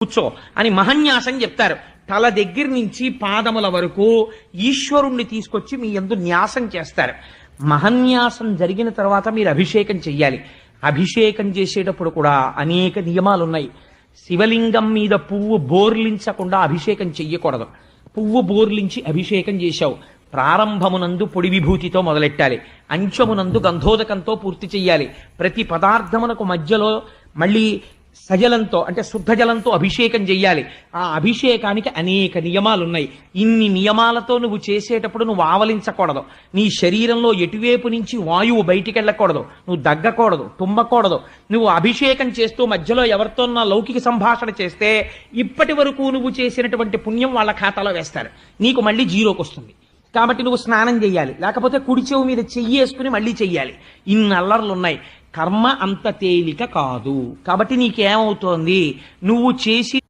కూర్చో అని మహన్యాసం చెప్తారు. తల దగ్గర నుంచి పాదముల వరకు ఈశ్వరుణ్ణి తీసుకొచ్చి మీ యందు న్యాసం చేస్తారు. మహన్యాసం జరిగిన తర్వాత మీరు అభిషేకం చెయ్యాలి. అభిషేకం చేసేటప్పుడు కూడా అనేక నియమాలు ఉన్నాయి. శివలింగం మీద పువ్వు బోర్లించకుండా అభిషేకం చెయ్యకూడదు. పువ్వు బోర్లించి అభిషేకం చేశావు, ప్రారంభమునందు పొడి విభూతితో మొదలెట్టాలి, అంచమునందు గంధోదకంతో పూర్తి చెయ్యాలి. ప్రతి పదార్థమునకు మధ్యలో మళ్ళీ సజలంతో అంటే శుద్ధ జలంతో అభిషేకం చెయ్యాలి. ఆ అభిషేకానికి అనేక నియమాలు ఉన్నాయి. ఇన్ని నియమాలతో నువ్వు చేసేటప్పుడు నువ్వు ఆవలించకూడదు. నీ శరీరంలో ఎటువైపు నుంచి వాయువు బయటికి వెళ్ళకూడదు, నువ్వు దగ్గకూడదు, తుమ్మకూడదు. నువ్వు అభిషేకం చేస్తూ మధ్యలో ఎవరితోన్నా లౌకిక సంభాషణ చేస్తే ఇప్పటి వరకు నువ్వు చేసినటువంటి పుణ్యం వాళ్ళ ఖాతాలో వేస్తారు, నీకు మళ్ళీ జీరోకి వస్తుంది. కాబట్టి నువ్వు స్నానం చెయ్యాలి, లేకపోతే కుడి చెవు మీద చెయ్యేసుకుని మళ్ళీ చెయ్యాలి. ఇన్ని అల్లర్లు ఉన్నాయి. కర్మ అంత తేలిక కాదు. కాబట్టి నీకేమవుతోంది, నువ్వు చేసి